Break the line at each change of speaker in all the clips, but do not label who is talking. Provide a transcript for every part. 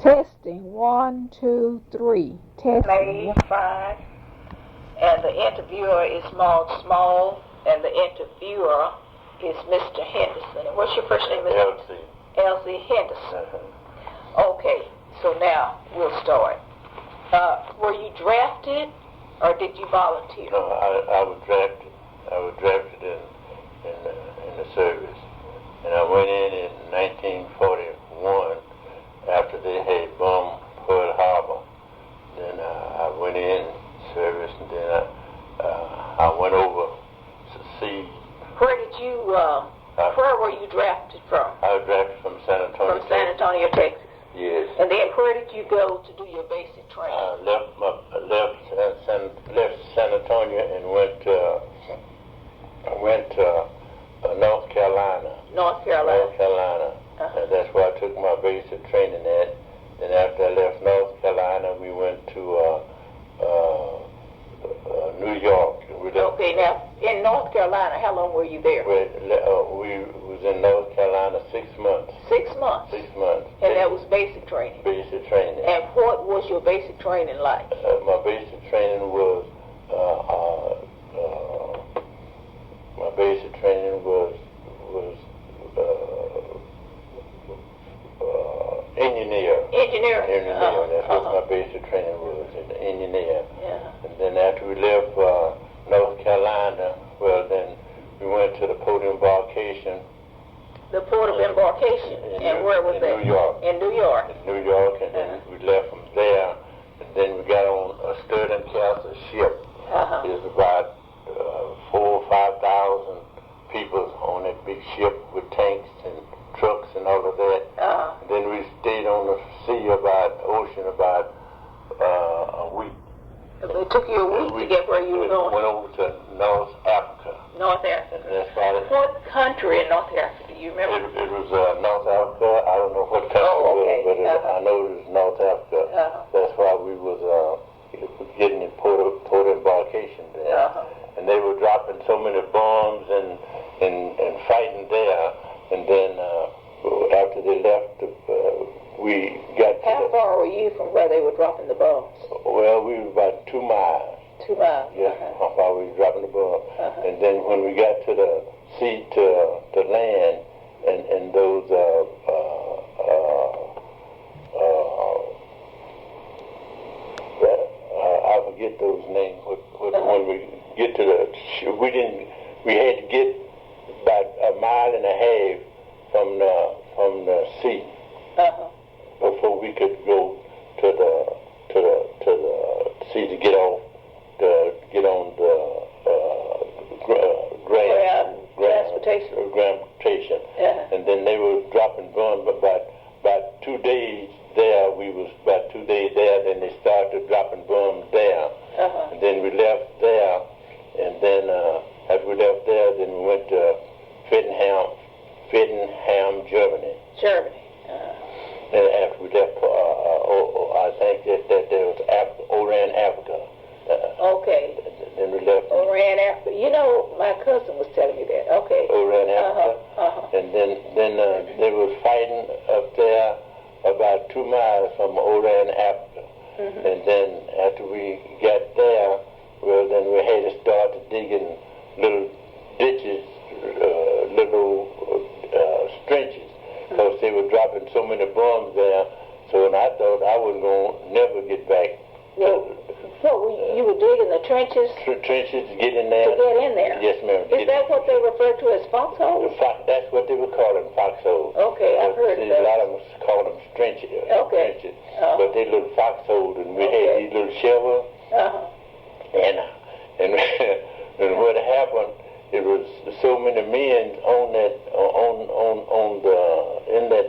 Testing, 1, 2, 3. Testing.
Made fine. And the interviewer is Maud Small, and the interviewer is Mr. Henderson. And what's your first name, Mr.
L.C.
L.C. Henderson. Okay, so now we'll start. Were you drafted, or did you volunteer?
No, I was drafted. I was drafted in the service, and I went in 1941 after they had bombed Pearl Harbor. Then I went in service, and then I went over to see.
Where did you? Where were you drafted from?
I was drafted from San Antonio.
From San Antonio, Texas.
Yes.
And then where did you go to do your basic training?
I left San Antonio and went to North Carolina.
North Carolina.
North Carolina. And that's where I took my basic training at. Then after I left North Carolina, we went to New York.
Okay, now in North Carolina, how long were you there?
We was in North Carolina 6 months.
6 months.
6 months.
And that was basic training.
Basic training.
And what was your basic training like?
My basic training was engineer.
Engineer.
That's what my basic training was, an engineer.
Yeah.
And then after we left North Carolina, well, then we went to the port of embarkation.
The port of embarkation. And where was that?
In New York.
In New York.
In New York, and then we left from there, and then we got on a Stirling Castle ship. It was about 4,000 or 5,000 people on that big ship with tanks and trucks and all of that. And then we stayed on the sea ocean about a week.
It took you a week to get where you were going.
Went over to North Africa.
North Africa.
And that's why
what country in North Africa? Do you remember?
It was North Africa. I don't know what country it was, but I know it was North Africa. That's why we was getting in port embarkation there. And they were dropping so many bombs and fighting there. And then after they left, we got to
How far were you from where they were dropping the bombs?
Well, we were about 2 miles.
2 miles.
Yes, while we were dropping the bomb. And then when we got to the sea, to land, and those I forget those names. When we get to we had to get about 1.5 miles from the sea before we could go to the sea to get on the transportation. And then they were dropping bombs. About 2 days there, we was about 2 days there. Then they started dropping bombs there. And then we left there. And then after we left there, then we went to Fittenham, Germany.
Germany.
Then after we left, I think that there was Oran, Africa.
Okay.
Then we left.
Oran, Africa. You know, my cousin was telling me that. Okay.
Oran, Africa. And then they were fighting up there about 2 miles from Oran, Africa. And then after we got there, well, then we had to start digging little ditches, little trenches, because they were dropping so many bombs there. So, and I thought I was going to never get back.
You were digging the trenches?
Trenches to get in there.
To get in there?
Yes, ma'am.
Is that what they refer to as foxholes?
That's what they were calling foxholes.
Okay, I've heard of that.
A lot of them call them trenches.
Okay.
Trenches. But they little foxholes, and we had these little shovels. And what happened, it was so many men on that in that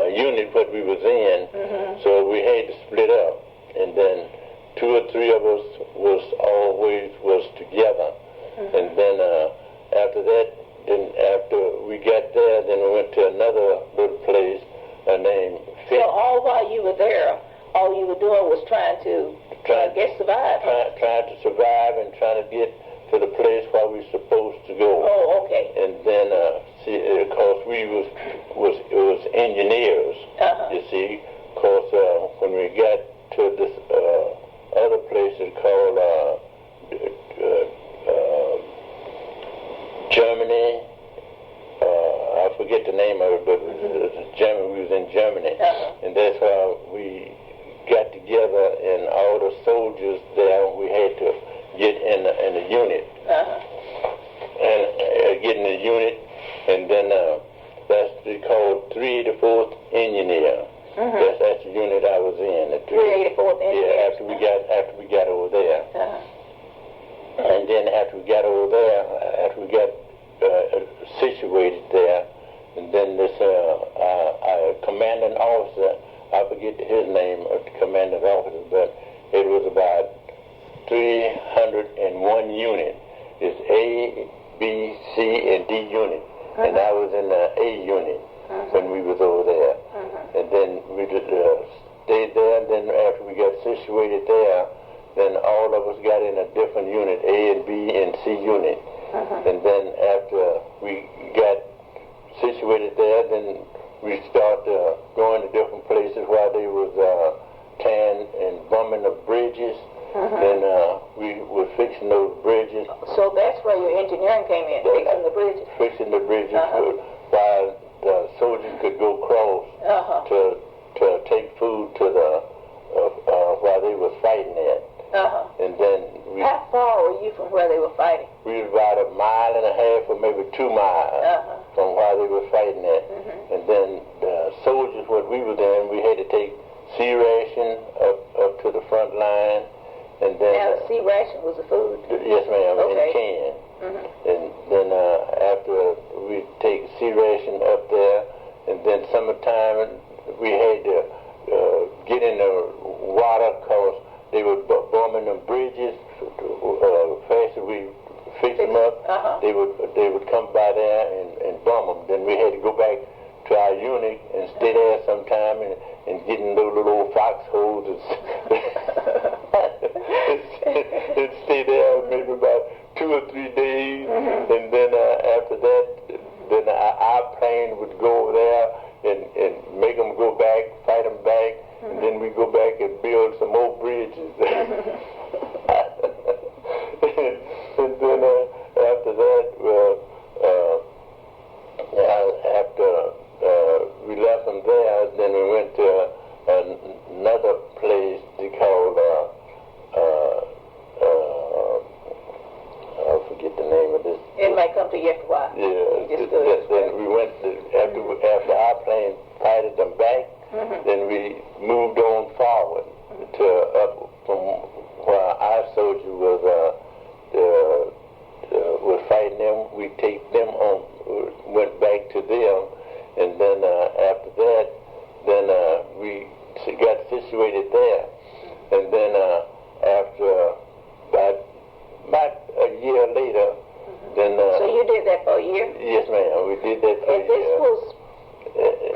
unit what we was in, so we had to split up, and then 2 or 3 of us was together, and then after that, then after we got there, then we went to another little place named
So all while you were there, all you were doing was trying to survive.
Trying to survive and trying to get to the place where we were supposed to go.
Oh, okay.
And then, because we was engineers, see, of course, when we got to this other place it's called Germany. I forget the name of it, but Germany. We was in Germany, and that's how we got together. And all the soldiers there, we had to get in the unit, and get in the unit, and then that's called 384th Engineer. That's the unit I was in. The
384th Engineer.
Yeah, after we got over there, and then after we got over there, after we got situated there, and then this commanding officer, I forget his name of the commanding officer, but it was about 301 unit. It's A, B, C, and D unit, and I was in the A unit when we was over there, and then we just stayed there. And then after we got situated there, then all of us got in a different unit, A and B and C unit. And then after we got situated there, then we started going to different places while they was tearing and bumming the bridges. Then we were fixing those bridges.
So that's where your engineering came in, fixing the bridges.
Fixing the bridges while the soldiers could go across to take food to the while they was fighting at. And then
how far were you from where they were fighting?
We was about 1.5 miles or maybe 2 miles from where they were fighting at. And then the soldiers, what we was in, we had to take C ration up to the front line. And then
now the C ration was the food?
Yes, ma'am, in
Okay.
can. And then after we take C ration up there, and then summertime we had to get in the water because they were bombing them bridges. Faster we fix them up, they would come by there and bomb them. Then we had to go back to our unit and stay there sometime and get in those little old foxholes and stay there maybe about 2 or 3 days. And then after that, then our plane would go over there and make them go back, fight them back, and then we go back and build some more bridges. And then after that, after we left them there, then we went to another place they called I forget the name of this.
It might come to you after a while.
Yeah. Then we went after our plane fighted them back. Then we moved on forward to up from where our soldier was fighting them. We take them on, went back to them, and then after that, then we got situated there, and then after about a year later, then.
So you did that for a year?
Yes, ma'am. We did that for a year.
And this was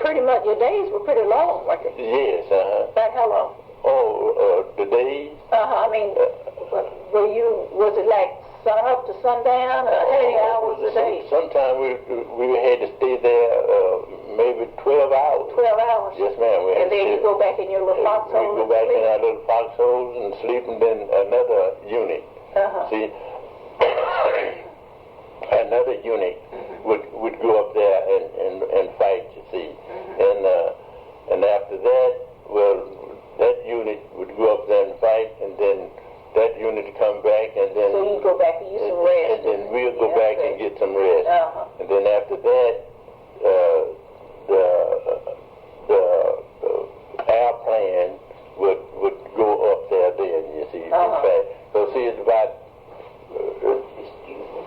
pretty much, your days were pretty long, weren't they?
Yes,
About how long?
Oh, the days?
I mean, was it like sun up to sundown, or how many hours a day?
Sometimes we had to stay there maybe 12 hours. 12
hours?
Yes, ma'am.
And then you go back in your little foxhole?
We go back in our little foxholes and sleep, and then another unit. See, another unit would go up there and fight, you see. And after that, well, that unit would go up there and fight, and then that unit would come back, and then...
So you go back and use some rest.
And then we'll go back and get some rest. And then after that, the airplane would go up there then, you see. In fact. So see, it's about...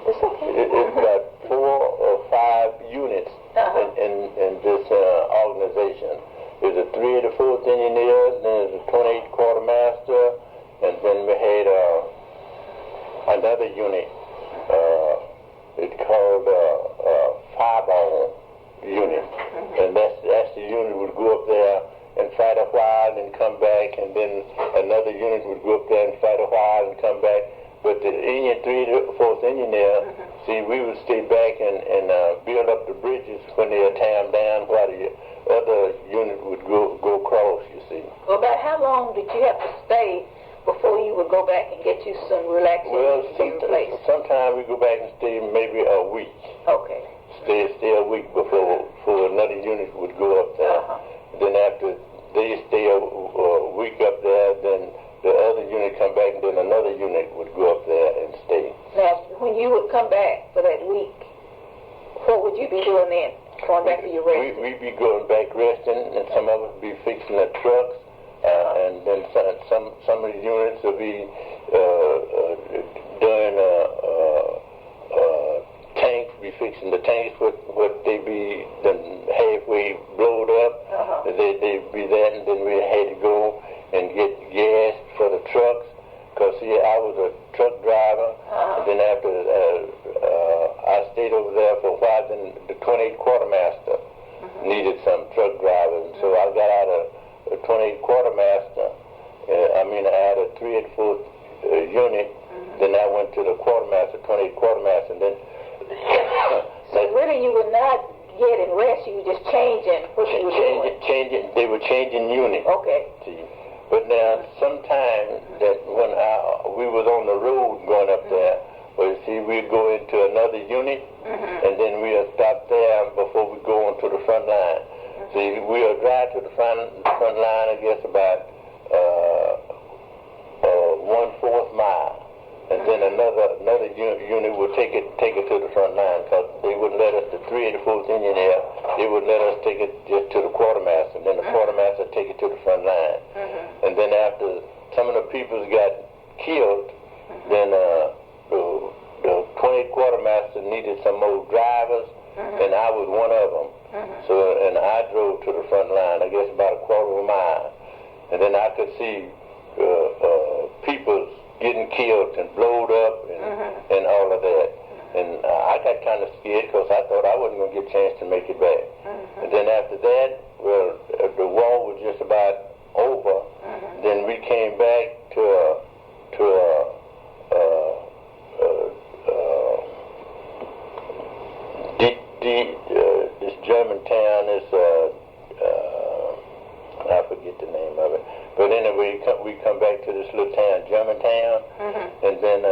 It's okay.
It's about 4 or 5 units in this organization. There's a 384th Engineers, then there's a 28th Quartermaster, and then we had another unit. It's called Fireball Unit, and that's the unit would go up there and fight a while and come back, and then another unit would go up there and fight a while and come back. But the 384th Engineer, see, we would stay back and build up the bridges when they tear them down, while the other unit would go across.
long did you have to stay before you would go back and get you some relaxation place?
Sometimes we go back and stay maybe a week.
Okay.
Stay a week before another unit would go up there. Then after they stay a week up there, then the other unit come back, and then another unit would go up there and stay.
Now, when you would come back for that week, what would you be doing then? Going back to your rest?
We'd be going back resting, and some of us would be fixing the trucks, and then some of the units would be doing tanks, be fixing the tanks, what they be then halfway blowed up. They'd be there, and then we had to go and get gas for the trucks, because see, I was a truck driver, and then after I stayed over there for a while, then the 28 quartermaster needed some truck drivers, and so I got out of the 28 quartermaster. I had a 3 and 4 unit. Then I went to the quartermaster, 28 quartermaster, and then.
So really, you were not getting rest. You were just changing what you were doing.
They were changing units.
Okay.
See. But now, sometimes that when we was on the road going up there, well, you see, we'd go into another unit, and then we'd stop there before we go on to the front line. See, we'll drive to the front line, I guess, about 1/4 mile. And then another unit would take it to the front line, because they wouldn't let us, the 384th Indian Air, they would let us take it just to the quartermaster, and then the quartermaster take it to the front line. And then after some of the people got killed, then the 28th quartermaster needed some more drivers, and I was one of them. So, and I drove to the front line, I guess about 1/4 mile. And then I could see people getting killed and blowed up and all of that. And I got kind of scared, because I thought I wasn't going to get a chance to make it back. And then after that, well, the war was just about over. Then we came back to this German town. I forget the name of it. But anyway, we come back to this little town, Germantown, and then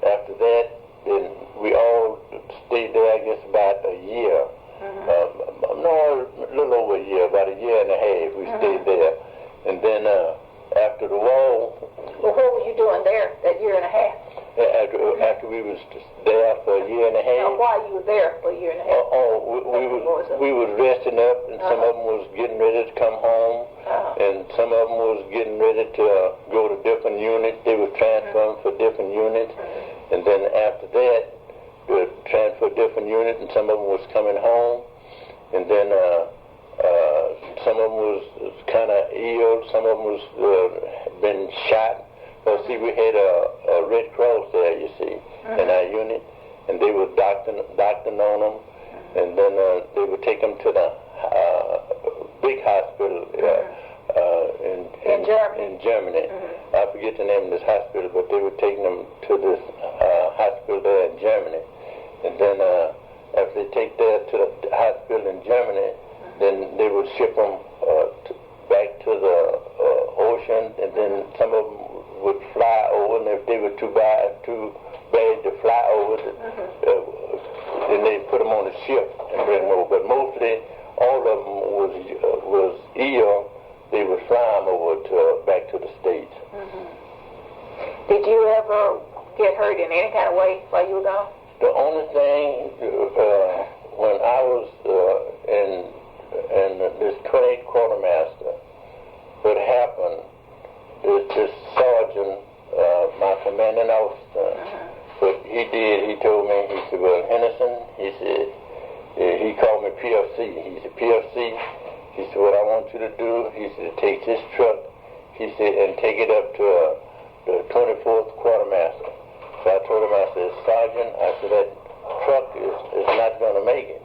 after that, then we all stayed there, I guess, about a year. No, a little over a year, about a year and a half. We stayed there, and then after the war.
Well, what were you doing there that year and a half?
After we was there for a year and a half.
Now, why you were there for a year and a half?
We was resting up, and some of them was getting ready to come home, and some of them was getting ready to go to different units. They were transferring for different units, and then after that, they were transferred different units, and some of them was coming home, and then some of them was kind of ill, some of them was been shot. Well, see, we had a Red Cross there, you see, in our unit, and they were doctoring on them, and then they would take them to the big hospital in Germany. I forget the name of this hospital, but they were taking them to this hospital there in Germany. And then after they take there to the hospital in Germany, then they would ship them back to the ocean, and then some of them would fly over, and if they were too bad to fly over, then they put them on a ship and bring them over. But mostly, all of them was ill. They would fly them over back to the States.
Did you ever get hurt in any kind of way while you were gone?
The only thing, when I was in this 28th quartermaster, what happened, this sergeant, my commanding officer, what he told me, he said, well, Henderson, he said, he called me PFC. He said, PFC, he said, what I want you to do, he said, take this truck, he said, and take it up to the 24th quartermaster. So I told him, I said, Sergeant, I said, that truck is not going to make it.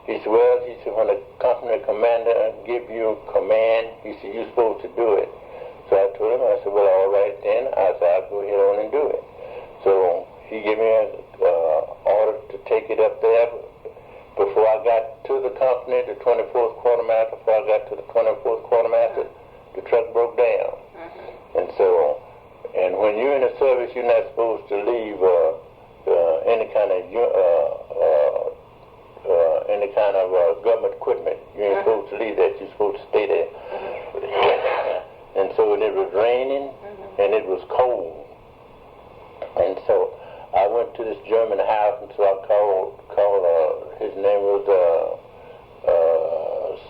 He said, well, he said, when the company commander give you command, he said, you're supposed to do it. So I told him, I said, well, all right then. I said, I'll go ahead on and do it. So he gave me an order to take it up there. Before I got to the company, the 24th quartermaster, before I got to the 24th quartermaster, the truck broke down. And so, and when you're in the service, you're not supposed to leave any kind of government equipment. You ain't supposed to leave that. You're supposed to stay there. And so it was raining and it was cold. And so I went to this German house, and so I called his name was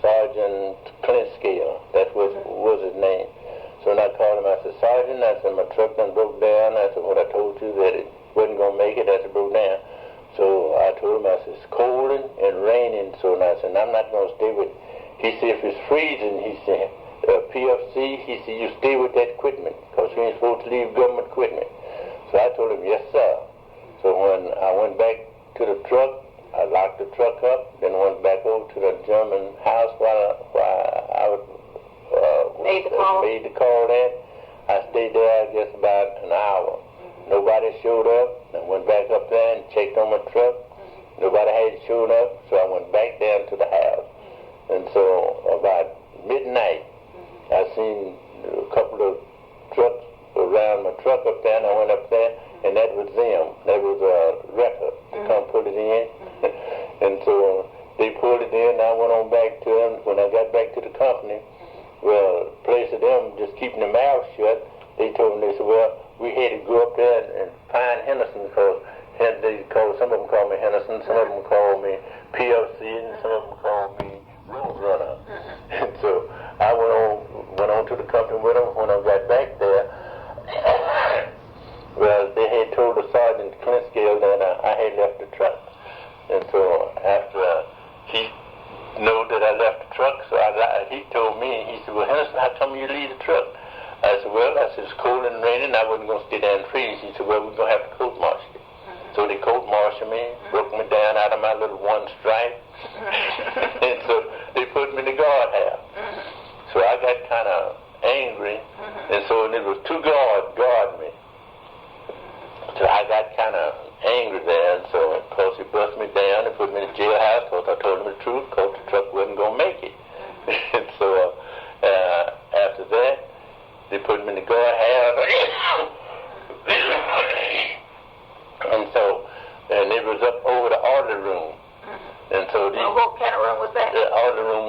Sergeant Clinscale. That was his name. So when I called him, I said, Sergeant, I said, my truck done broke down. I said, what I told you that it wasn't going to make it, I said, broke down. So I told him, I said, it's cold and raining. So I said, I'm not going to stay with, he said, if it's freezing, he said, PFC, he said, you stay with that equipment because you ain't supposed to leave government equipment. So I told him, yes, sir. So when I went back to the truck, I locked the truck up, then went back over to the German house while I made the call there. I stayed there, I guess, about an hour. Nobody showed up. I went back up there and checked on my truck. Nobody had showed up, so I went back down to the house. And so about midnight, I seen a couple of trucks around my truck up there, and I went up there, and that was them. That was a wrecker to come put it in. And so they pulled it in, and I went on back to them. When I got back to the company, well, place of them just keeping their mouths shut, they told me, they said, well, we had to go up there and find Henderson because some of them called me Henderson, some of them called me PLC, and some of them called me Roadrunner. And so I went on to the company with them. When I got back there, well, they had told the Sergeant Clinscale that I had left the truck. And so after he knew that I left the truck, so he told me, he said, well, Henderson, how come you leave the truck? I said, well, it's cold and raining, I wasn't going to stay there and freeze. He said, well, we're going to have to court-martial you. So they court-martialed me, broke me down out of my little one stripe, and so they put me in the guardhouse. So I got kind of angry, and so it was two guards guarding me. So I got kind of angry there, and so of course he busted me down and put me in the jailhouse because I told him the truth, because the truck wasn't going to make it. And so after that, they put me in the guardhouse. And it was up over the order room. And so
what kind of room was that?
The order room,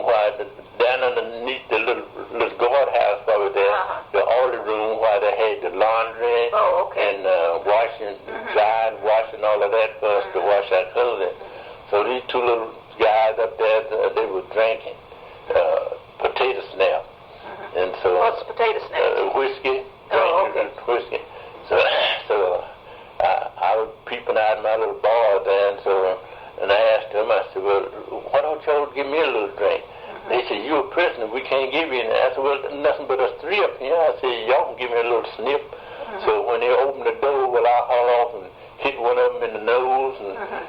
down underneath the little guardhouse over there, the order room where they had the laundry and washing, drying, washing all of that for us to wash our clothes. So these two little guys up there, they were drinking potato snap. And so
what's potato snap?
Whiskey. Whiskey. So I was peeping out of my little bar there, and I asked them, I said, well, why don't y'all give me a little drink? They said, you're a prisoner, we can't give you any. I said, well, nothing but us three up here. I said, y'all can give me a little snip. So when they opened the door, well, I hauled off and hit one of them in the nose,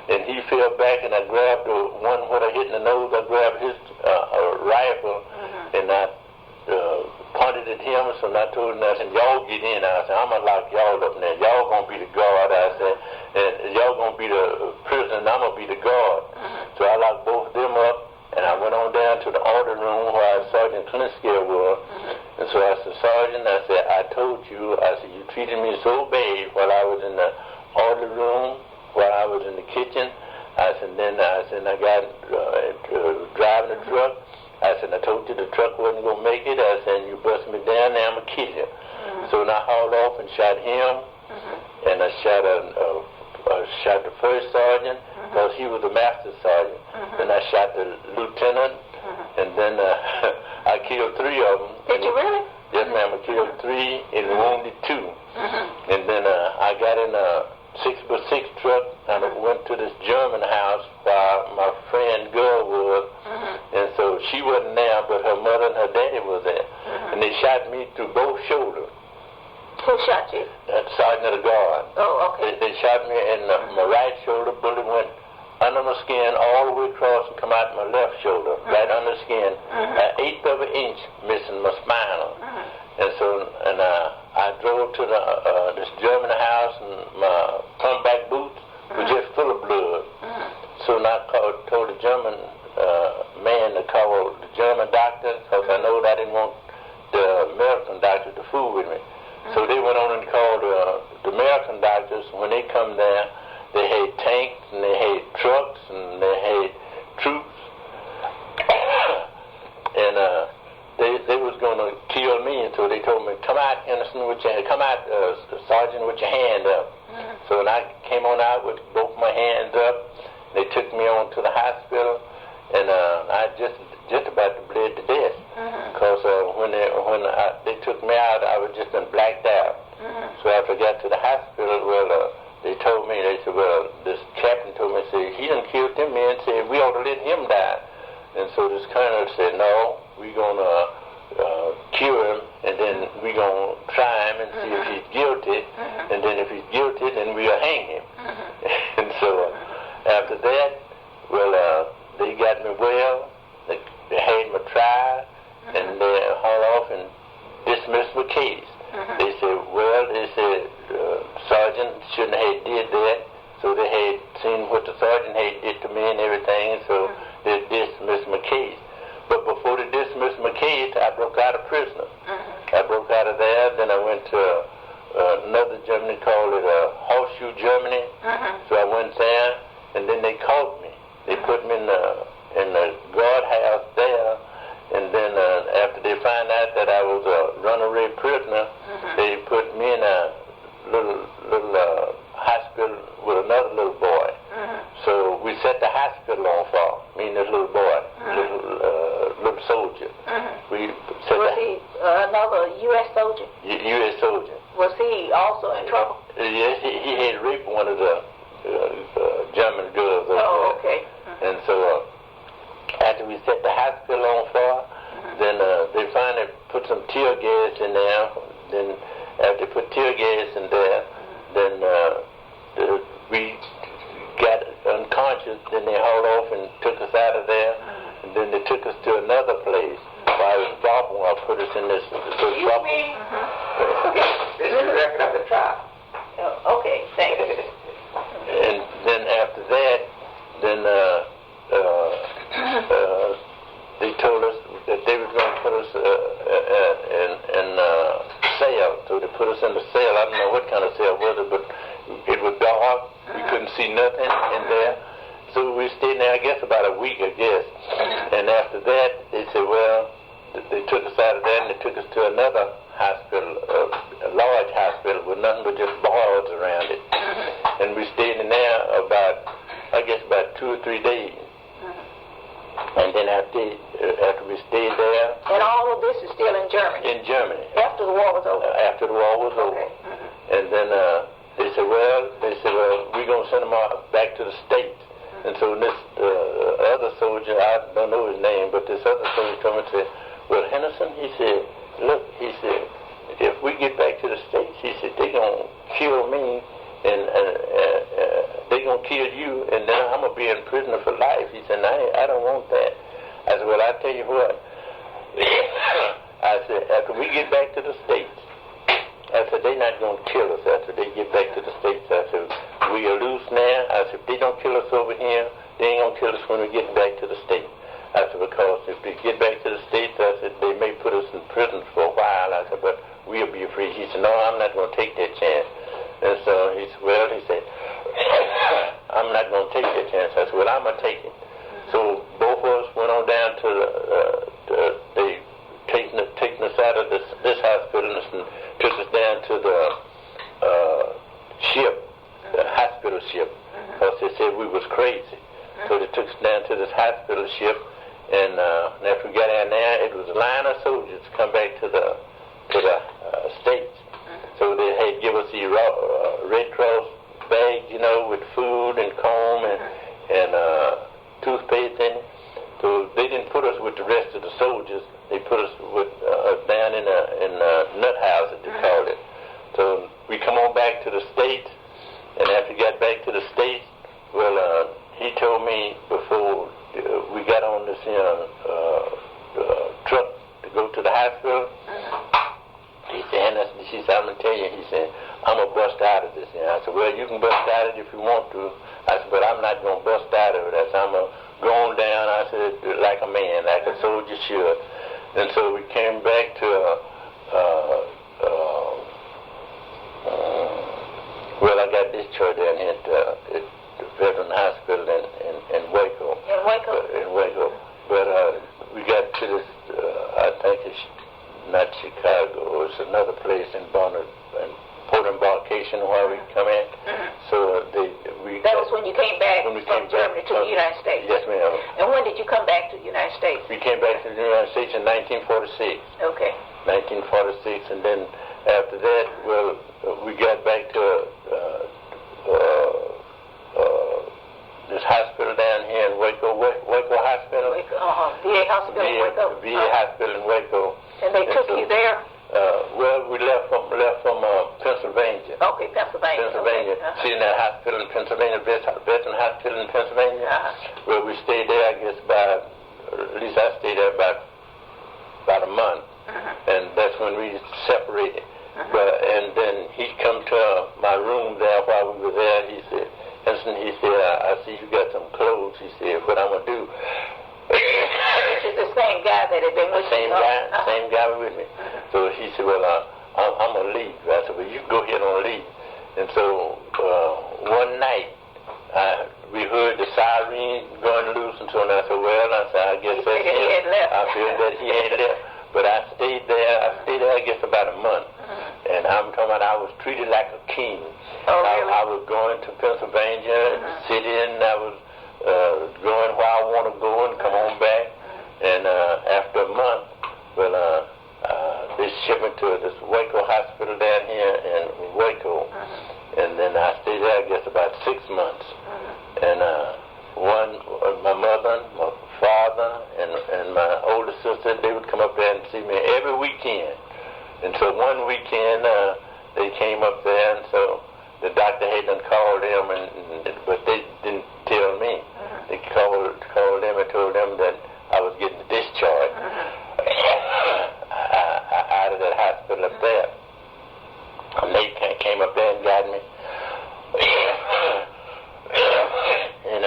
and he fell back, and I grabbed the one where I hit in the nose. I grabbed his rifle, and I pointed at him, so I told him, I said, y'all get in. I said, I'm going to lock y'all up there. Y'all going to be the guard. I said, and y'all going to be the prisoner, and I'm going to be the guard. So I locked both of them up, and I went on down to the order room where Sergeant Clinscale was. And so I said, Sergeant, I said, I told you, I said, you treated me so bad while I was in the order room, while I was in the kitchen. I said, I got driving the truck. I said, I told you the truck wasn't going to make it. I said, you bust me down, now I'm going to kill you. So I hauled off and shot him, and I shot the first sergeant, because he was the master sergeant. Then I shot the lieutenant, and then I killed three of them.
Did you really?
Yes, ma'am, I killed three and wounded two. And then I got in a 6x6 truck, and I went to this German house where my friend girl was, and so she wasn't there, but her mother and her daddy was there, and they shot me through both shoulders.
Who shot you?
The sergeant of the guard.
Oh, okay.
They shot me in my right shoulder. Bullet went under my skin all the way across and come out my left shoulder, right under the skin, an eighth of an inch missing my spinal. And so, I drove to this German house, and my comeback boots were just full of blood. So I told the German man to call the German doctor, because I know that I didn't want the with your come out, sergeant, with your hand up. So when I came on out with both my hands up, they took me on to the hospital, and I just about to bleed to death. Because when they took me out, I was just blacked out. So after I got to the hospital, well, they told me, they said, well, this captain told me, said, he done killed them men, said, we ought to let him die. And so this colonel said, no, we're going to cure him, and then we're going to try him and see if he's guilty, and then if he's guilty, then we'll hang him. And so after that, well, they got me well, they had my trial, and they hauled off and dismissed my case. They said, well, sergeant shouldn't have did that, so they had seen what the sergeant had did to me and everything, and so they dismissed my case. But before they dismissed my case, I broke out a prisoner. I broke out of there, then I went to another Germany, called it Horseshoe, Germany. So I went there, and then they caught me. They put me in the guardhouse there, and then after they found out that I was a runaway prisoner, they put me in a little hospital with another little boy. So we set the hospital on fire, me and this little boy, little soldier.
Was he another U.S. soldier?
U.S. soldier.
Was he also in trouble?
Yes, he had raped one of the German girls over there.
Okay.
And so after we set the hospital on fire, then they finally put some tear gas in there. Then after they put tear gas in there, then we got unconscious. Then they hauled off and took us out of there. And then they took us to another place. While I was dropping, I put us in this
Excuse me? This is the record of the trial. Okay, thanks.
And then after that, then they told us that they were going to put us in cell. So they put us in the cell. I don't know what kind of cell was it, but it was dark. We couldn't see nothing in there. So we stayed there, I guess, about a week, I guess. And after that, they said, well, they took us out of there and they took us to another hospital, a large hospital with nothing but just bars around it. And we stayed in there about 2 or 3 days. And then after we stayed there...
And all of this is still in Germany?
In Germany.
After the war was over?
After the war was over. And then they said, well, we're going to send them back to the States. And so this other soldier, I don't know his name, but this other soldier told me, said, well, Henderson, he said, look, he said, if we get back to the States, he said, they're going to kill me, and they're going to kill you, and then I'm going to be in prison for life. He said, I don't want that. I said, well, I tell you what. I said, after we get back to the States, I said, they're not going to kill us after they get back to the States. I said, we are loose now. I said, if they don't kill us over here, they ain't going to kill us when we get back to the States. I said, because if they get back to the States, I said, they may put us in prison for a while. I said, but we'll be free. He said, no, I'm not going to take that chance. And so he said, well, I'm not going to take that chance. I said, well, I'm going to take it. So both of us went on down to they taking us out of this hospital and took us down to the ship, the hospital ship, because they said we was crazy. So they took us down to this hospital ship, and after we got down there, it was a line of soldiers come back to the States. So they had give us the Red Cross bag, with food and comb and toothpaste in it. So they didn't put us with the rest of the soldiers. They put us with down in a nut house, as they called it. So we come on back to the States, and after we got back to the States, well, he told me before we got on this truck to go to the hospital, he said, I'm going to tell you, he said, I'm going to bust out of this. And I said, well, you can bust out of it if you want to. I said, but I'm not going to bust out of it. I said, I'm going to go on down, I said, like a man, like a soldier should. And so we came back to, well, I got discharged down here at the Veteran Hospital in Waco.
In Waco?
In Waco. But we got to this, I think it's not Chicago. It's another place in port embarkation where we come in. So
that was when you came back from Germany to the United States.
Yes, ma'am.
And when did you come back to the United States?
We came back to the United States in 1946.
Okay.
1946, and then after that, well, we got back to this hospital down here in Waco Hospital.
VA Hospital in Waco.
VA Hospital in Waco.
And they took you there?
Well, we left from Pennsylvania.
Okay, Pennsylvania.
Pennsylvania.
Okay.
See, in that hospital in Pennsylvania, Veteran Hospital in Pennsylvania. Well, we stayed there, I guess, at least I stayed there about a month. And that's when we separated. And then he come to my room there while we were there. He said, Henderson, he said, I see you got some clothes. He said, what I'm going to do.
This is the same guy that had been with you.
Same guy with me. So he said, well, I'm going to leave. I said, well, you go ahead and leave. And so one night, we heard the siren going loose, and so I said, well, I guess that's him. I feel that he had left. But I stayed there, I guess, about a month. And I'm talking about I was treated like a king.
Oh, really?
I was going to Pennsylvania, sitting, I was going where I want to go and come on back. And after a month, well, they shipped me to this Waco hospital down here in Waco. And then I stayed there, I guess, about 6 months. And my mother, my father, and my older sister, they would come up there and see me every weekend. And so one weekend, they came up there, and so the doctor had done called them, but they didn't tell me. They called them and told them that I was getting discharged out of that hospital up there. And they came up there and got me. And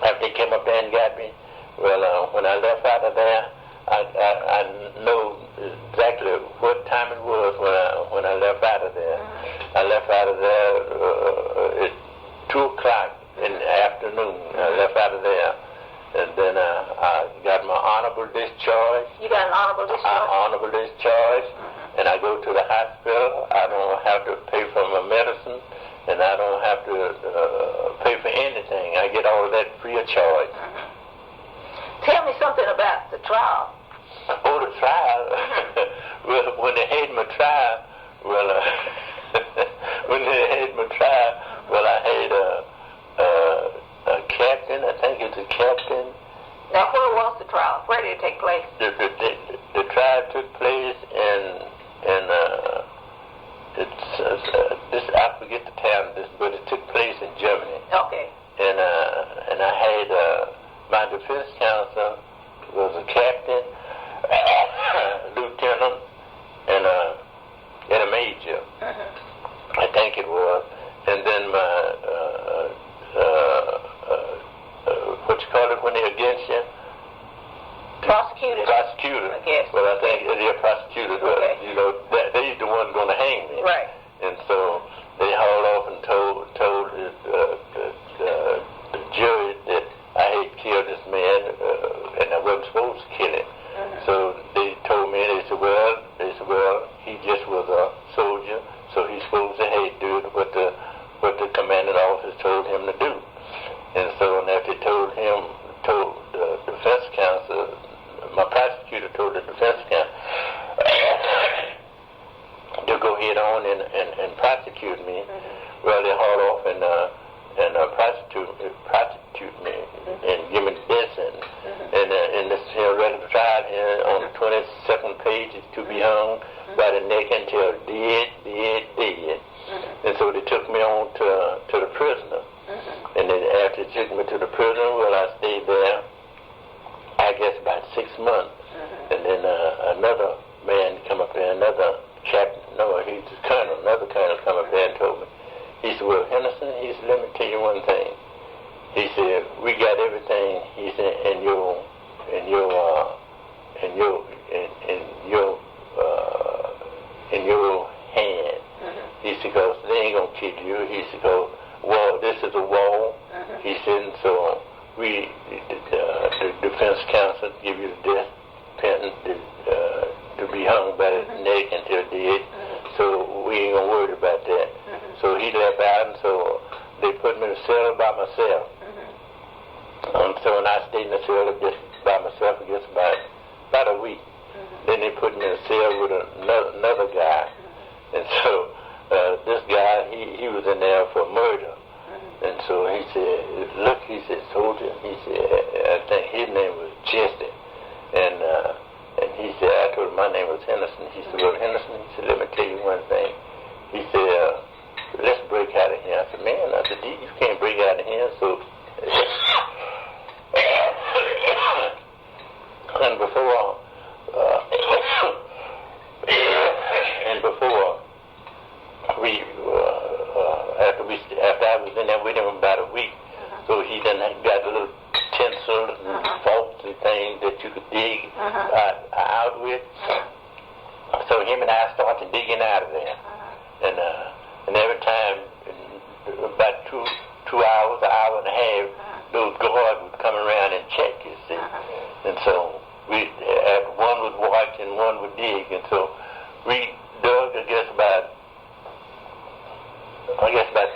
after they came up there and got me, well, when I left out of there, I know exactly what time it was when I left out of there. I left out of there at 2 o'clock in the afternoon. I left out of there, and then I got my honorable discharge.
You got an honorable discharge?
Honorable discharge, and I go to the hospital. I don't have to pay for my medicine, and I don't have to pay for anything. I get all of that free of charge.
Tell me something about the trial.
Oh, the trial? Well, when they had my trial, well, I had a captain. I think it's a captain.
Now, where was the trial? Where did it take place?
The trial took place in I forget the town, but it took place in Germany.
Okay.
And I had my defense counsel was a captain, lieutenant, and a major. I think it was. And then my what you call it when they're against you?
Prosecutor.
Prosecutor.
I guess.
Well, I think they're prosecutors.
Okay.
You know, they're the ones going to hang me.
Right.
And so they hauled off and told the jury that I had killed this man, and I wasn't supposed to kill him. So they told me, they said, well, he just was a soldier, so he's supposed to do what the commanding officer told him to do. And so after they told the defense counsel, my prosecutor told the defense counsel to go ahead on and prosecute me. Well, they hauled off and prosecute me and give me this and in this regular trial here on the 22nd page is to be hung by the neck until dead. And so they took me on to the prisoner. And then after they took me to the prison, well, I stayed there, I guess, about 6 months. And then another man come up there, another captain, no, he's a colonel, another colonel come up there and told me, he said, well, Henderson, he said, let me tell you one thing. He said, we got everything, he said, in your hand. He said, because they ain't gonna kill you. He said, well, this is a wall. He said, and so the defense counsel give you the death penalty, to be hung by his neck until dead. So we ain't gonna worry about that. So he left out, and so they put me in a cell by myself. So when I stayed in the cell just by myself, I guess about a week. Then they put me in a cell with another guy. And so this guy, he was in there for murder. And so he said, look, he said, soldier, he said, I think his name was Jesse. And he said, I told him my name was Henderson. He said, well, Henderson, he said, let me tell you one thing. He said, let's break out of here. I said, man, I said, you can't break out of here. So, and before after I was in there with him about a week, so he then got a little tinsel and forks and things that you could dig out with. So him and I started digging out of there, and every time, about two hours, an hour and a half, those guards would come around and check, you see. And so one would watch and one would dig, and so we dug, I guess about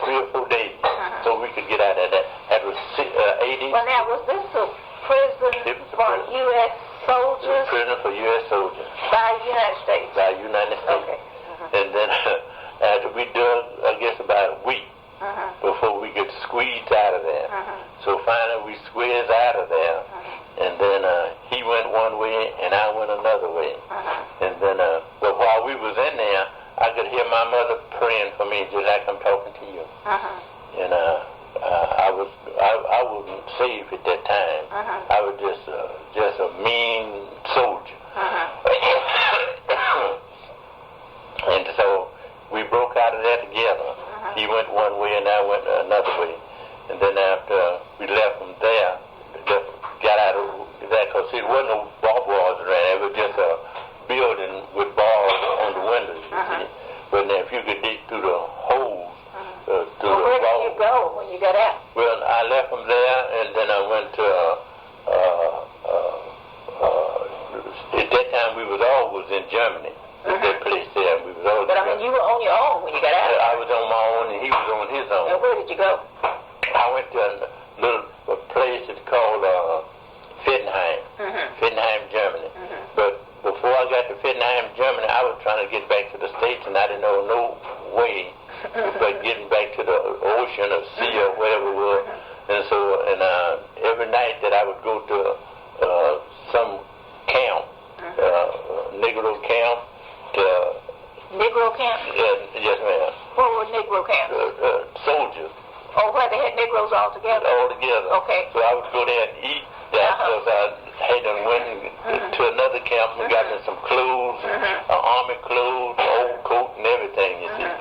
3 or 4 days, so we could get out of that. That was 80.
Well, now, was this a prison for U.S. soldiers?
It was a prison for U.S. soldiers.
By the United States?
By the United States.
Okay.
And then after we dug, I guess about a week before we could squeeze out of there. So finally we squeezed out of there, and then he went one way and I went another way. And then, but while we was in there, I could hear my mother praying for me just like I'm talking to you. And I wasn't saved at that time. I was just a mean soldier. And so we broke out of there together. He went one way and I went another way. And then after we left from there, got out of that, because it wasn't no barbed wires around. It was just a building with bars on the windows, you see. But then if you could dig through the holes,
where did you go when you got out?
Well, I left from there, and then I went to, at that time we was always in Germany, at that place there. We was always.
But I mean, you were on your own when you got out.
I was on my own, and he was on his own.
And where did you go?
I went to a place that's called Fittenheim, Fittenheim, Germany. But before I got to Fittenheim, Germany, I was trying to get back to the States, and I didn't know no way but getting back to the ocean or sea or whatever it was. And so, every night that I would go to some camp, Negro camp.
Negro camp?
Yes, ma'am.
What were Negro camps?
Soldiers.
Oh, where they had Negroes all together?
All together.
Okay.
So I would go there and eat that, because I had done went to another camp and got me some clothes, army clothes, old coat and everything, you see.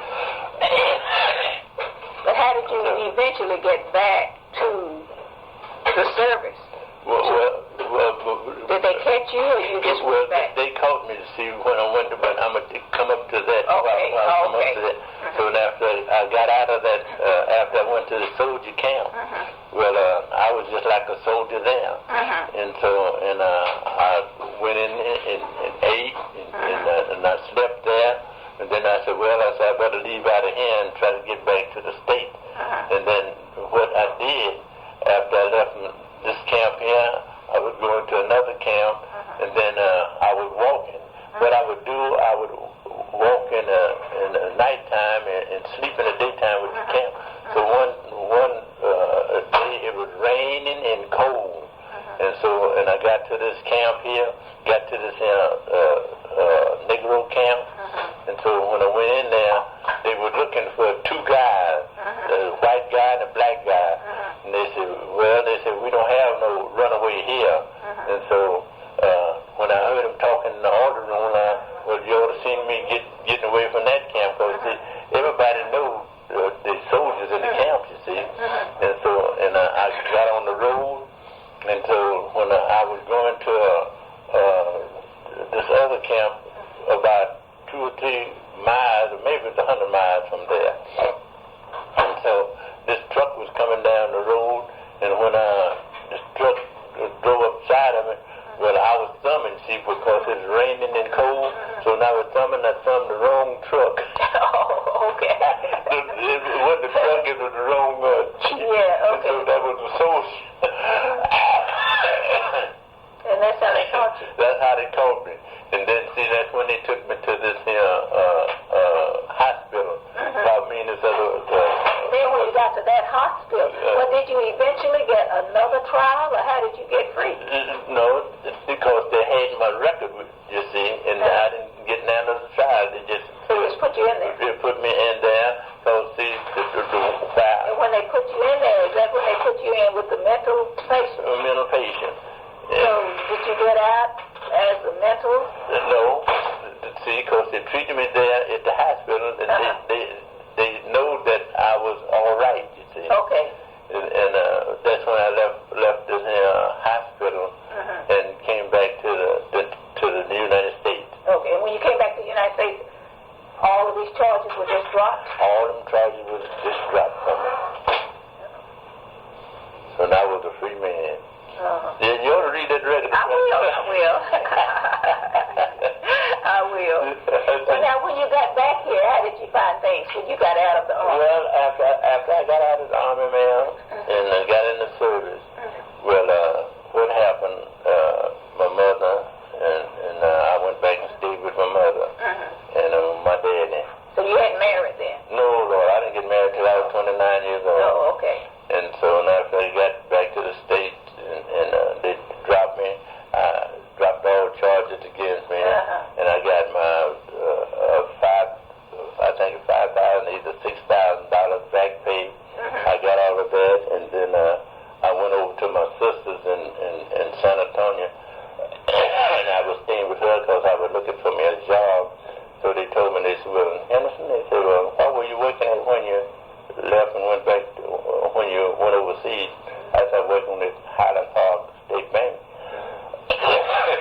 But how did you eventually get back to the service? Did they catch you, or you just went back?
They caught me to see when I went to, but I'm going to come up to that.
Okay,
Come up to that. So after I got out of that, after I went to the soldier camp, well, I was just like a soldier there. And so, I went in and ate, and I slept there. And then I said, I better leave out of here and try to get back to the States. And then what I did, after I left this camp here, I was going to another camp, and then I was walking. What I would do, I would walk in the nighttime and sleep in the daytime with the camp. So one day it was raining and cold, and I got to this camp here, got to this Negro camp, and so when I went in there, they were looking for two guys, a white guy and a black guy, and they said, we don't have no runaway here, and so when I heard them talking in the order room, you ought to seen me getting away from that camp, because everybody knows the soldiers in the camp, you see, and so I got on the road, and so when I was going to this other camp about 2 or 3 miles, or maybe it's 100 miles from there. And so this truck was coming down the road, and when this truck drove up beside of me, well, I was thumbing, see, see, because it's raining and cold, so now it's thumbing, I thumbed the wrong truck.
Oh, okay.
It wasn't the truck, it was the wrong
Yeah, okay.
And so that was the source.
And that's how they caught you?
That's how they caught me. And then, see, that's when they took me to this hospital. About me and this other...
Then when you got to that hospital, well, did you eventually get another trial, or how did you get free?
No, because they had my record, you see, and I didn't get none of the trial. They just...
So they just put you in there?
They put me in there, because, see, the file...
And when they put you in there, is that when they put you in with the mental patient?
A mental patient.
So did you get out as a mental?
No, see, because they treated me there at the hospital, and they know that I was all right, you see.
Okay.
And that's when I left this hospital and came back to the United States.
Okay, and when you came back to the United States, all of these charges were just dropped?
All them charges were just dropped from me. So now I was a free man. Yeah, you ought to read that record.
I will. I will. So now when you got back here, how did you find things when you got out of the Army?
Well, after I got out of the Army, ma'am, and I got in the service, well, what happened, my mother, and I went back and stayed with my mother and my daddy.
So you hadn't married then?
No, Lord, I didn't get married till I was 29 years old.
Oh, okay.
And so after I got back to the States, and they dropped me, dropped all charges against me, and I got my $5,000, either $6,000 back pay. I got all of that, and then I went over to my sister's in San Antonio, and I was staying with her because I was looking for me a job. So they told me, they said, well, Henderson, they said, well, what were you working at when you left and went back when you went overseas? I started working with Highland Park State Bank.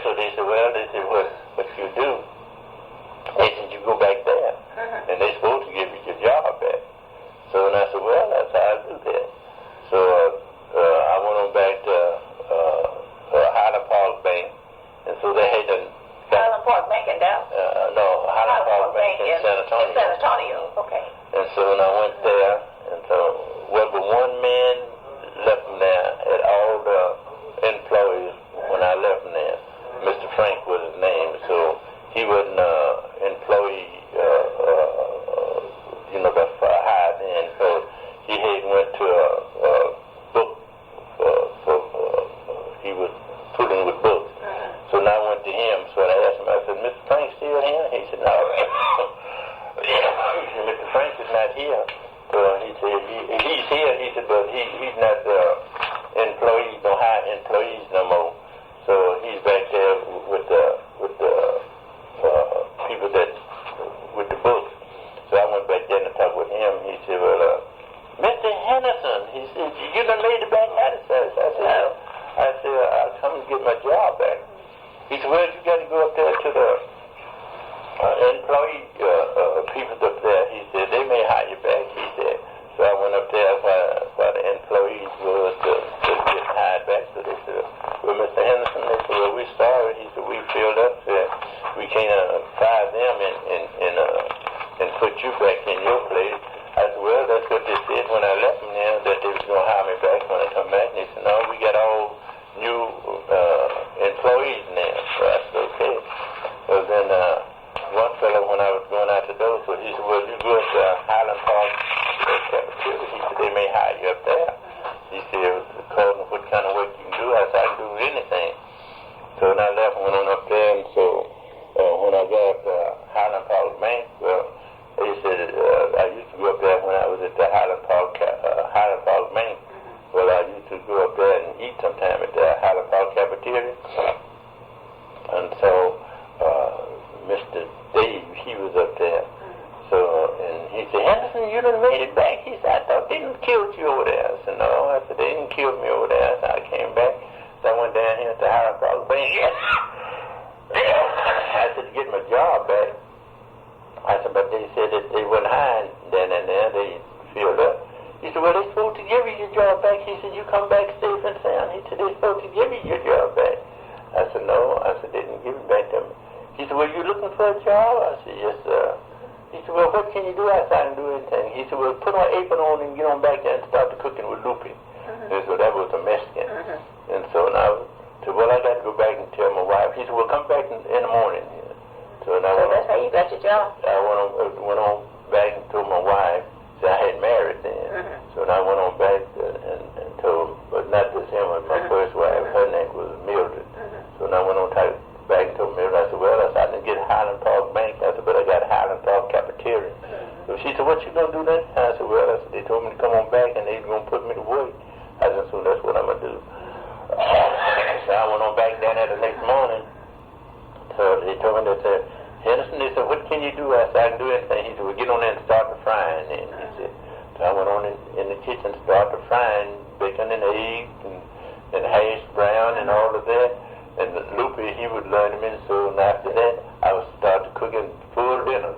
So they said, what you do? They said, you go back there, and they're supposed to give you your job back. So and I said, well, that's how I do that. So I went on back to Highland Park Bank, and so they had to...
Highland Park Bank in Dallas?
No, Highland Park Bank in San Antonio.
In San Antonio, okay.
And so when I went there, and so, well, but one man left from there, and all the employees, when I left from there, Mr. Frank was his name, so he wasn't employee, that's hired in, so he had went to a book, he was putting with books. So now I went to him, so I asked him, I said, Mr. Frank still here? He said, no. Mr. Frank is not here. So he said, he's here, he said, but he's not employee, don't hire employees no more. So he's back there with the people that, with the books. So I went back there and talked with him. He said, well, Mr. Henderson, he said, you done made it back out of service? I said, I'll come and get my job back. He said, well, you got to go up there to the employee people up there. He said, they may hire you back, he said. So I went up there where the employees was to get hired back. So they said, well, Mr. Henderson, they said, well, we're sorry. He said, we filled up. Said, we can't fire them and put you back in your place. I said, well, that's what they said when I left them there, that they was going to hire me back when I come back. And they said, no, we got all new employees now. So I said, okay. So then one fellow, when I was going out the door, so he said, well, you go up to Highland Park cafeteria. He said, they may hire you up there. He said, according to what kind of work you can do, I said, I can do anything. So when I left, I went on up there, and so when I got up to Highland Park Bank, well, they said, I used to go up there when I was at the Highland Park Bank. Well, I used to go up there and eat sometime at the Highland Park cafeteria. And so Mr. Dave, he was up there. So, and he said, Henderson, you done made it back. He said, I thought they didn't kill you over there. I said, no. I said, they didn't kill me over there. I said, I came back. So I went down here at the Highland Park Bank. I said, to get my job back. I said, but they said that they wouldn't hire then and there. They filled up. He said, well, they're supposed to give you your job back. He said, you come back safe and sound. He said, they're supposed to give you your job back. I said, no. I said, they didn't give it back. said, well, you looking for a job? I said, yes, sir. He said, well, what can you do? I said, I can do anything. He said, well, put on an apron on and get on back there and start the cooking with Lupe. And so that was a Mexican. And so now, I said, well, I got to go back and tell my wife. He said, well, come back in the morning. So
that's how you got your job?
I went on back and told my wife. See, I had married then. So I went on back and told, but not just him, but my first wife. Her name was Mildred. So I went on back and told Mildred. I said, well, I didn't get Highland Park Bank. I said, but I got Highland Park Cafeteria. So she said, what you going to do then? I said, well, they told me to come on back and they going to put me to work. I said, so that's what I'm going to do. So I went on back down there the next morning. So they told me, they said, Henderson, they said, what can you do? I said, I can do anything. He said, well, get on there and start the frying. And he said, so I went on in the kitchen, start the frying, bacon and eggs and hash brown and all of that. And Lupe, he would learn me. So after that, I would start cooking full dinners.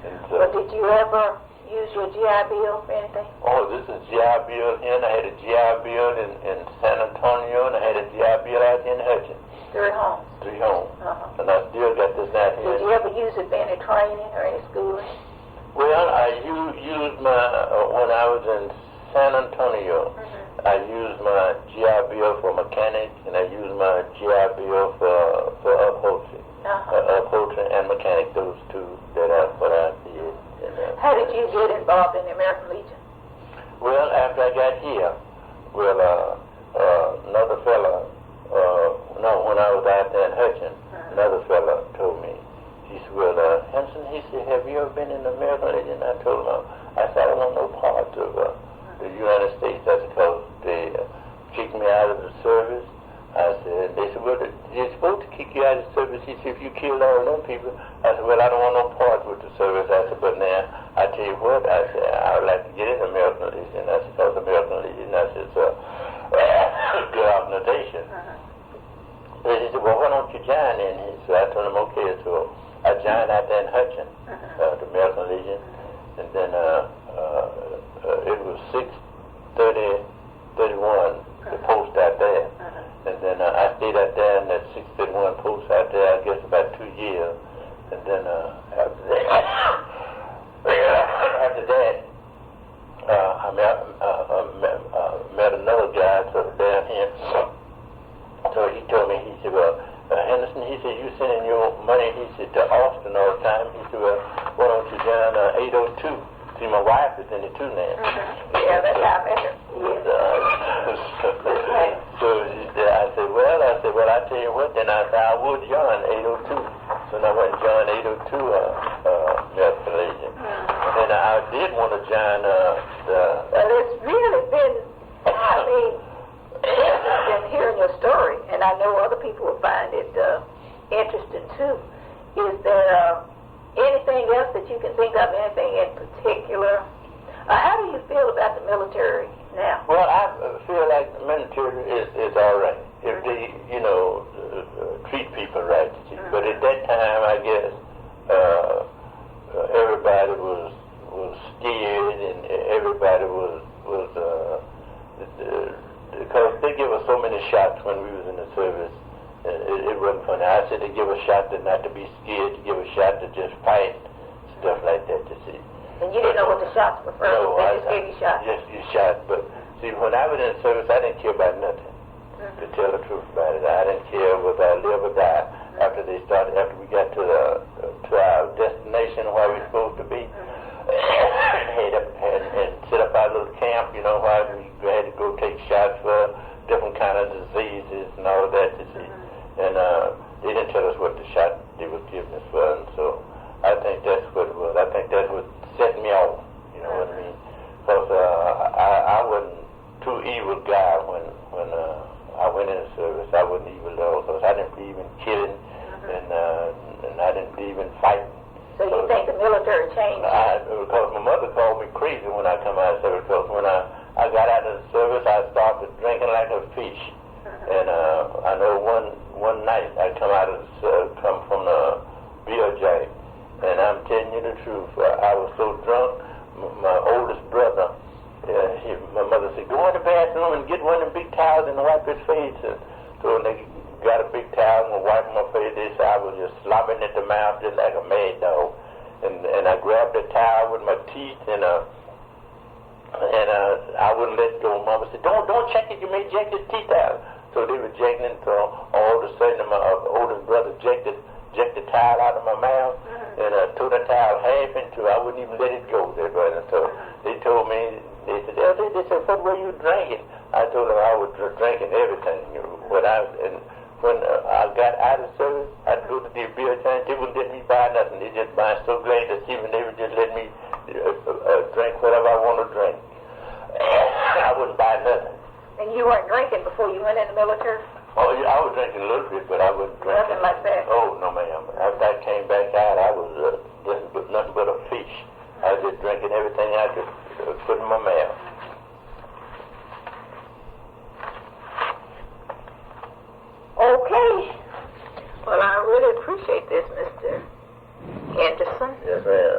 And so,
but did you ever use your GI Bill for anything?
Oh, this is GI Bill here. I had a GI Bill in San Antonio, and I had a GI Bill out here in Hutchins.
3 homes?
3 homes. And I still got this out here.
Did you ever use it for any training or any schooling?
Well, I used my, when I was in San Antonio, I used my GI Bill for mechanic, and I used my GI Bill for upholstery. Upholstery and mechanic, those two that I did.
How did you get involved in the American Legion?
Well, after I got here, another fella, when I was out there in Hutchins, another fella told me, he said, well, Henderson, he said, have you ever been in the American Legion? I told him, I said, I don't want no part of the United States. That's because they kicked me out of the service. I said, they said, well, they're supposed to kick you out of the service. He said, if you killed all them people. I said, well, I don't want no part with the service. I said, but now, I tell you what, I said, I would like to get in the American Legion. I said, because the American Legion, I said, it's a good organization. He said, well, why don't you join in? So I told him, okay. So I joined out there in Hutchins, the American Legion. And then it was 6:31, the post out there. And then I stayed out there in that 6:31 post out there, I guess, about 2 years. And then after that, I met another guy down here. So he told me, he said, well, Henderson, he said, you sending your money, he said, to Austin all the time. He said, well, why don't you join 802? See, my wife is in it too now.
Yeah, that's how I met her.
So I said, well, I tell you what, then I said, I would join 802. So I went and joined 802 American Legion. And then I did want to join
Well, it's really been, I mean, interesting hearing your story, and I know other people will find it interesting too. Is there anything else that you can think of, anything in particular? How do you feel about the military now?
Well, I feel like the military is all right if they, treat people right. But at that time, I guess everybody was scared, and everybody was because they give us so many shots when we was in the service. It wasn't funny. I said they give a shot to not to be scared, to give a shot to just fight, stuff like that, you see.
And you didn't know what the shots were for?
No,
they just gave you shots?
Yes, you shot. But see, when I was in the service, I didn't care about nothing. To tell the truth about it, I didn't care whether I live or die. After we got to our destination where we were supposed to be, and set up our little camp, while we had to go take shots for different kind of diseases and all of that, you see. And they didn't tell us what the shot they were giving us for, and so I think that's what it was. I think that's what set me off, you know what I mean? Because I wasn't too evil guy when I went in the service. I wasn't evil at all, because I didn't believe in killing, and I didn't believe in fighting.
So you think the military changed?
Because my mother called me crazy when I come out of service, because when I got out of the service, I started drinking like a fish. And I know one night I come from the beer joint, and I'm telling you the truth, I was so drunk, my oldest brother, my mother said, go in the bathroom and get one of them big towels and wipe his face. And so they got a big towel and wiping my face. This I was just slobbering at the mouth just like a mad dog. And I grabbed the towel with my teeth and I wouldn't let go. Mama said, don't check it. You may jack your teeth out. So they were jacking it until all of a sudden my oldest brother jacked the towel out of my mouth and threw the towel half into it. I wouldn't even let it go there, brother. So they told me, they said, what were you drinking? I told them I was drinking everything. When I got out of service, I'd go to the beer tent. They wouldn't let me buy nothing. They just buy. I'm so glad to see me. They would just let me drink whatever I want to drink. I wouldn't buy nothing.
And you weren't drinking before you went in the military?
Oh, yeah, I was drinking a little bit, but I wasn't drinking.
Nothing like that?
Oh, no, ma'am. After I came back out, I was nothing but a fish. I was just drinking everything I could put in my mouth.
Okay. Well, I really appreciate this, Mr. Henderson.
Yes, ma'am.